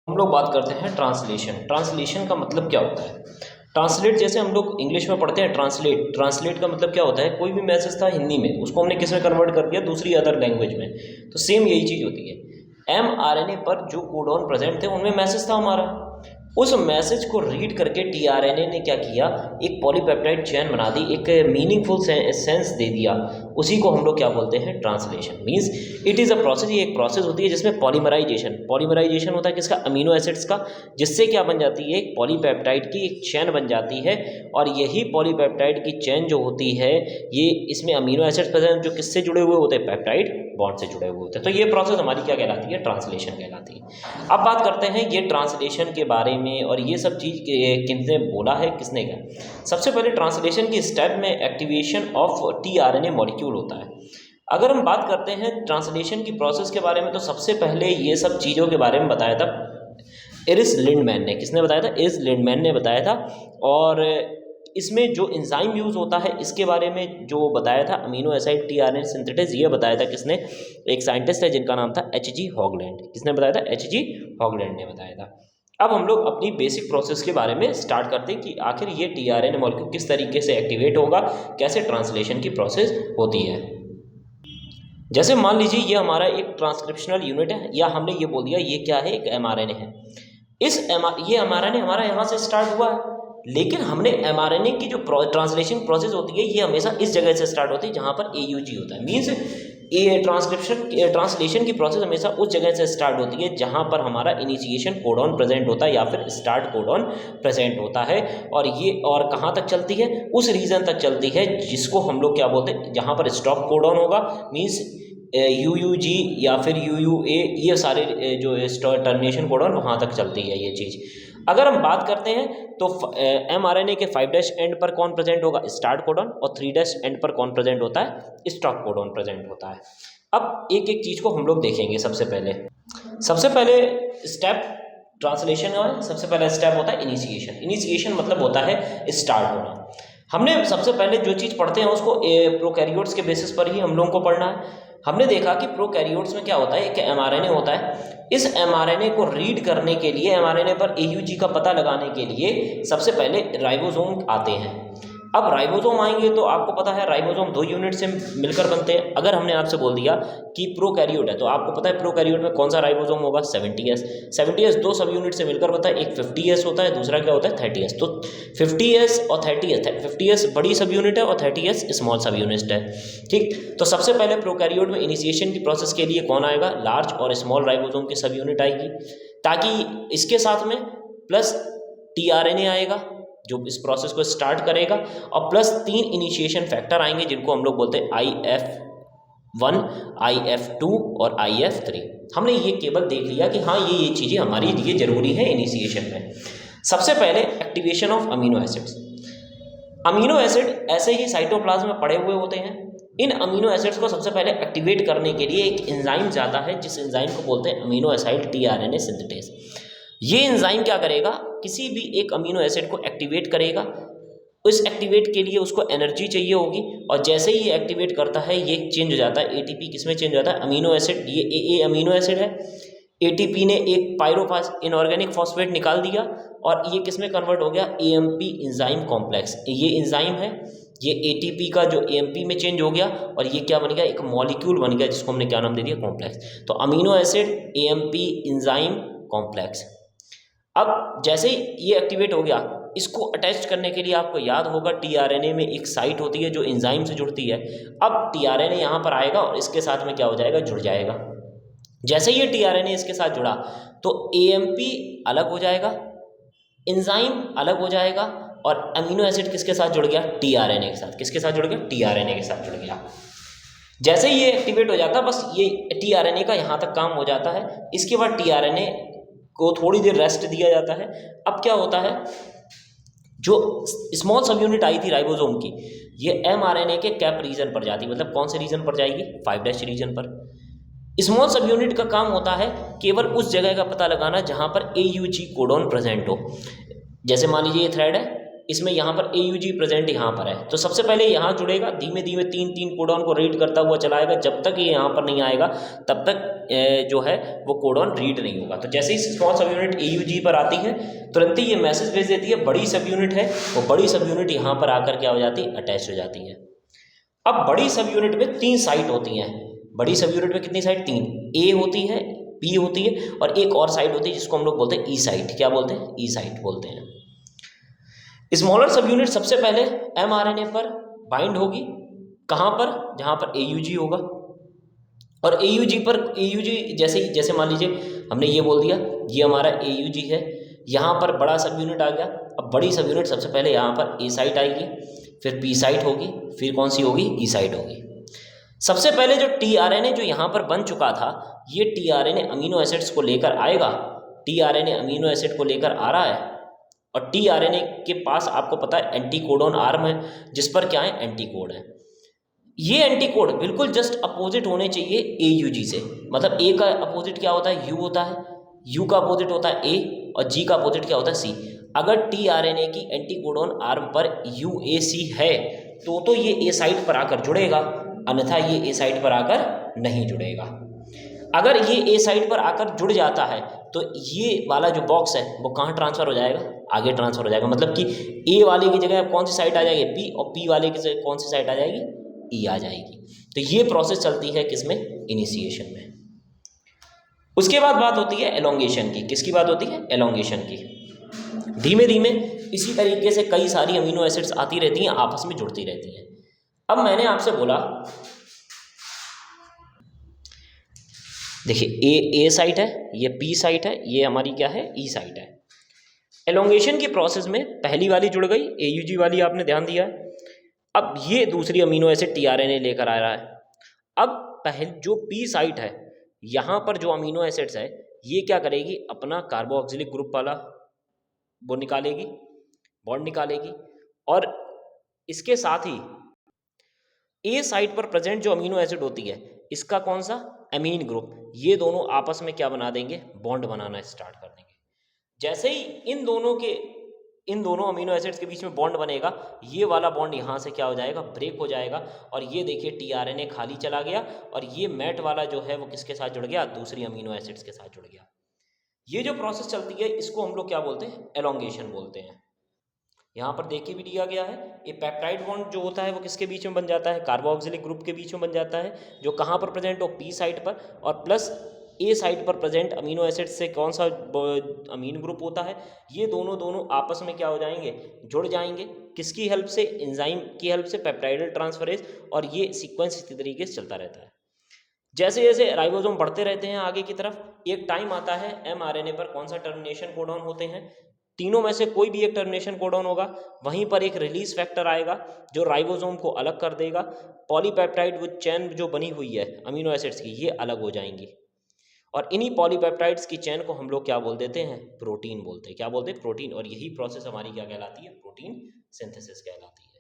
हम लोग बात करते हैं ट्रांसलेशन। ट्रांसलेशन का मतलब क्या होता है? ट्रांसलेट जैसे हम लोग इंग्लिश में पढ़ते हैं ट्रांसलेट, ट्रांसलेट का मतलब क्या होता है? कोई भी मैसेज था हिंदी में, उसको हमने किस में कन्वर्ट कर दिया? दूसरी अदर लैंग्वेज में। तो सेम यही चीज़ होती है। mRNA पर जो कोडॉन प्रेजेंट थे उनमें मैसेज था हमारा, उस मैसेज को रीड करके टीआरएनए ने क्या किया, एक पॉलीपेप्टाइड चेन बना दी, एक मीनिंगफुल सेंस दे दिया। उसी को हम लोग क्या बोलते हैं? Translation. Means it is a process, ये एक प्रोसेस होती है जिसमें पॉलीमराइजेशन होता है किसका? अमीनो एसिड्स का, जिससे क्या बन जाती है? एक पॉलीपेप्टाइड की एक चेन बन जाती है। और यही पॉलीपेप्टाइड की चेन जो होती है, ये इसमें अमीनो एसिड्स प्रेजेंट जो किससे जुड़े हुए होते हैं? पेप्टाइड बॉन्ड से जुड़े हुए होते हैं। तो ये प्रोसेस हमारी क्या कहलाती है? ट्रांसलेशन कहलाती है। अब बात करते हैं ये ट्रांसलेशन के बारे में, और ये सब चीज़ किसने बोला है, किसने क्या। सबसे पहले ट्रांसलेशन की स्टेप में एक्टिवेशन ऑफ टीआरएनए मॉलिक्यूल होता है। अगर हम बात करते हैं ट्रांसलेशन की प्रोसेस के बारे में, तो सबसे पहले ये सब चीज़ों के बारे में बताया था इरिस लिंडमैन ने। किसने बताया था? इरिस लिंडमैन ने बताया था। और इसमें जो एंजाइम यूज़ होता है इसके बारे में जो बताया था, अमीनो एसिड टीआरएनए सिंथेसिस, ये बताया था किसने? एक साइंटिस्ट है जिनका नाम था H.G. हॉगलैंड। किसने बताया था? H.G. हॉगलैंड ने बताया था। अब हम लोग अपनी बेसिक प्रोसेस के बारे में स्टार्ट करते हैं कि आखिर ये टीआरएनए मॉलिक्यूल किस तरीके से एक्टिवेट होगा, कैसे ट्रांसलेशन की प्रोसेस होती है। जैसे मान लीजिए ये हमारा एक ट्रांसक्रिप्शनल यूनिट है, या हमने ये बोल दिया ये क्या है? एक एमआरएनए है। ये एमआरएनए हमारा यहाँ से स्टार्ट हुआ है, लेकिन हमने एमआरएनए की जो ट्रांसलेशन प्रोसेस होती है, ये हमेशा इस जगह से स्टार्ट होती है जहाँ पर AUG होता है। मीन्स ये ट्रांसलेशन की प्रोसेस हमेशा उस जगह से स्टार्ट होती है जहाँ पर हमारा इनिशिएशन कोडॉन प्रेजेंट होता है या फिर स्टार्ट कोडॉन प्रेजेंट होता है। और कहाँ तक चलती है? उस रीजन तक चलती है जिसको हम लोग क्या बोलते हैं? जहाँ पर स्टॉप कोडॉन होगा, मीन्स UUG या फिर UUA, ये सारे जो टर्मिनेशन कोडॉन वहाँ तक चलती है ये चीज़। अगर हम बात करते हैं तो mRNA के 5' एंड पर कौन प्रेजेंट होगा? Start codon. और 3' एंड पर कौन प्रेजेंट होता है? स्टॉप कोडॉन प्रेजेंट होता है। अब एक एक चीज़ को हम लोग देखेंगे। सबसे पहले स्टेप ट्रांसलेशन का सबसे पहला स्टेप होता है इनिशिएशन। इनिशिएशन मतलब होता है स्टार्ट होना। हमने सबसे पहले जो चीज़ पढ़ते हैं उसको प्रोकैरियोट्स के बेसिस पर ही हम लोगों को पढ़ना है। हमने देखा कि प्रोकैरियोट्स में क्या होता है, एक mRNA होता है। इस mRNA को रीड करने के लिए, mRNA पर AUG का पता लगाने के लिए सबसे पहले राइबोसोम आते हैं। अब राइबोसोम आएंगे तो आपको पता है राइबोसोम 2 यूनिट से मिलकर बनते हैं। अगर हमने आपसे बोल दिया कि प्रोकैरियोट है, तो आपको पता है प्रोकैरियोट में कौन सा राइबोसोम होगा? 70S। 70S 2 सब यूनिट से मिलकर बनता है, एक 50S होता है, दूसरा क्या होता है? 30S। तो 50S और 30S, 50S बड़ी सब यूनिट है और 30S स्मॉल सब यूनिट है। ठीक, तो सबसे पहले प्रोकैरियोट में इनिशिएशन की प्रोसेस के लिए कौन आएगा? लार्ज और स्मॉल राइबोसोम की सब यूनिट आएगी, ताकि इसके साथ में प्लस टीआरएनए आएगा जो इस प्रोसेस को स्टार्ट करेगा, और प्लस 3 इनिशिएशन फैक्टर आएंगे जिनको हम लोग बोलते हैं IF1, IF2 और IF3। हमने ये केवल देख लिया कि हाँ ये चीज़ें हमारी लिए ज़रूरी है इनिशिएशन में। सबसे पहले activation of amino acids. Amino acid ऐसे ही साइटोप्लाज्म में पड़े हुए होते हैं। इन अमीनो एसिड्स को सबसे पहले एक्टिवेट करने के लिए एक एंजाइम जाता है, जिस एंजाइम को बोलते हैं अमीनो एसिड टीआरएनए सिंथेटेस। ये एंजाइम क्या करेगा? किसी भी एक अमीनो एसिड को एक्टिवेट करेगा। उस एक्टिवेट के लिए उसको एनर्जी चाहिए होगी, और जैसे ही ये एक्टिवेट करता है ये चेंज हो जाता है। ATP किस में चेंज हो जाता है? अमीनो एसिड, ये AA अमीनो एसिड है। ATP ने एक पायरोफास इनऑर्गेनिक फॉस्फेट निकाल दिया, और ये किस में कन्वर्ट हो गया? AMP enzyme complex. ये एंजाइम है, ये ATP का जो AMP में चेंज हो गया, और ये क्या बन गया? एक मॉलिक्यूल बन गया जिसको हमने क्या नाम दे दिया? कॉम्प्लेक्स। तो amino acid, AMP enzyme complex. अब जैसे ही ये एक्टिवेट हो गया, इसको अटैच करने के लिए आपको याद होगा टीआरएनए में एक साइट होती है जो एंजाइम से जुड़ती है। अब टीआरएनए यहाँ पर आएगा और इसके साथ में क्या हो जाएगा? जुड़ जाएगा। जैसे ये टीआरएनए इसके साथ जुड़ा तो AMP अलग हो जाएगा, एंजाइम अलग हो जाएगा, और अमीनो एसिड किसके साथ जुड़ गया? टीआरएनए के साथ। किसके साथ जुड़ गया? टीआरएनए के साथ जुड़ गया। जैसे ही ये एक्टिवेट हो जाता है, बस ये टीआरएनए का यहाँ तक काम हो जाता है। इसके बाद टीआरएनए को थोड़ी देर रेस्ट दिया जाता है। अब क्या होता है, जो स्मॉल सब यूनिट आई थी राइबोसोम की, ये mRNA के कैप रीजन पर जाती है। मतलब कौन से रीजन पर जाएगी? 5' रीजन पर। स्मॉल सब यूनिट का काम होता है केवल उस जगह का पता लगाना जहाँ पर AUG कोडॉन प्रेजेंट हो। जैसे मान लीजिए ये थ्रेड है, इसमें यहाँ पर AUG प्रेजेंट यहाँ पर है, तो सबसे पहले यहाँ जुड़ेगा, धीमे धीमे 3 कोडॉन को रीड करता हुआ चलाएगा। जब तक ये यहाँ पर नहीं आएगा तब तक जो है वो कोडॉन रीड नहीं होगा। तो जैसे ही स्मॉल सब यूनिट AUG पर आती है तुरंत ही ये मैसेज भेज देती है, बड़ी सब यूनिट है वो बड़ी सब यूनिट यहाँ पर आकर क्या हो जाती है, अटैच हो जाती है। अब बड़ी सब यूनिट में 3 साइट होती हैं। बड़ी सब यूनिट में कितनी साइट, 3, A होती है, B होती है और एक और साइट होती है जिसको हम लोग बोलते हैं E साइट। क्या बोलते हैं, E साइट बोलते हैं। स्मॉलर सब यूनिट सबसे पहले mRNA पर बाइंड होगी, कहाँ पर, जहाँ पर AUG होगा। और AUG जैसे मान लीजिए हमने ये बोल दिया ये हमारा AUG है, यहाँ पर बड़ा सब यूनिट आ गया। अब बड़ी सब यूनिट सबसे पहले यहाँ पर A साइट आएगी, फिर P साइट होगी, फिर कौन सी होगी, E साइट होगी। सबसे पहले जो tRNA जो यहाँ पर बन चुका था, ये tRNA अमीनो एसिड्स को लेकर आएगा। tRNA अमीनो एसिड को लेकर आ रहा है और tRNA के पास आपको पता है एंटीकोडॉन आर्म है जिस पर क्या है, एंटीकोड है। ये एंटीकोड बिल्कुल जस्ट अपोजिट होने चाहिए AUG से। मतलब A का अपोजिट क्या होता है, U होता है, U का अपोजिट होता है A और G का अपोजिट क्या होता है, C। अगर tRNA की एंटीकोडॉन आर्म पर UAC है तो ये A साइट पर आकर जुड़ेगा, अन्यथा ये A साइट पर आकर नहीं जुड़ेगा। अगर ये A साइट पर आकर जुड़ जाता है तो ये वाला जो बॉक्स है वो कहाँ ट्रांसफ़र हो जाएगा, आगे ट्रांसफ़र हो जाएगा। मतलब कि A वाले की जगह कौन सी साइट आ जाएगी, P, और P वाले की जगह कौन सी साइट आ जाएगी, E आ जाएगी। तो ये प्रोसेस चलती है किसमें, इनिशिएशन में। उसके बाद बात होती है एलोंगेशन की। किसकी बात होती है, एलोंगेशन की। धीमे धीमे इसी तरीके से कई सारी अमीनो एसिड्स आती रहती हैं, आपस में जुड़ती रहती हैं। अब मैंने आपसे बोला देखिए A साइट है, ये P साइट है, ये हमारी क्या है, E साइट है। एलोंगेशन की प्रोसेस में पहली वाली जुड़ गई, AUG वाली आपने ध्यान दिया है। अब ये दूसरी अमीनो एसिड tRNA लेकर आ रहा है। अब पहले जो P साइट है, यहाँ पर जो अमीनो एसिड्स है ये क्या करेगी, अपना कार्बोक्सिलिक ग्रुप वाला वो निकालेगी, बॉन्ड निकालेगी, और इसके साथ ही A साइट पर प्रेजेंट जो अमीनो एसिड होती है इसका कौन सा, एमीन ग्रुप, ये दोनों आपस में क्या बना देंगे, बॉन्ड बनाना स्टार्ट कर देंगे। जैसे ही इन दोनों अमीनो एसिड्स के बीच में बॉन्ड बनेगा, ये वाला बॉन्ड यहाँ से क्या हो जाएगा, ब्रेक हो जाएगा, और ये देखिए tRNA खाली चला गया और ये मैट वाला जो है वो किसके साथ जुड़ गया, दूसरी अमीनो एसिड्स के साथ जुड़ गया। ये जो प्रोसेस चलती है इसको हम लोग क्या बोलते हैं, एलोंगेशन बोलते हैं। यहाँ पर देखिए भी दिया गया है, ये पेप्टाइड बॉन्ड जो होता है वो किसके बीच में बन जाता है, कार्बोक्सिलिक ग्रुप के बीच में बन जाता है, जो कहाँ पर प्रेजेंट हो, P साइट पर, और प्लस A साइट पर प्रेजेंट अमीनो एसिड से कौन सा अमीन ग्रुप होता है, ये दोनों आपस में क्या हो जाएंगे, जुड़ जाएंगे। किसकी हेल्प से, एंजाइम की हेल्प से, पेप्टाइडल ट्रांसफरेज, और ये सीक्वेंस इसी तरीके से चलता रहता है। जैसे जैसे राइबोसोम बढ़ते रहते हैं आगे की तरफ, एक टाइम आता है mRNA पर कौन सा टर्मिनेशन कोडॉन होते हैं, तीनों में से कोई भी एक टर्मिनेशन कोडॉन होगा, वहीं पर एक रिलीज फैक्टर आएगा जो राइबोसोम को अलग कर देगा। पॉलीपेप्टाइड वो चेन जो बनी हुई है अमीनो एसिड्स की, ये अलग हो जाएंगी, और इन्हीं पॉलीपेप्टाइड्स की चेन को हम लोग क्या बोल देते हैं, प्रोटीन बोलते हैं। क्या बोलते हैं, प्रोटीन। और यही प्रोसेस हमारी क्या कहलाती है, प्रोटीन सिंथेसिस कहलाती है।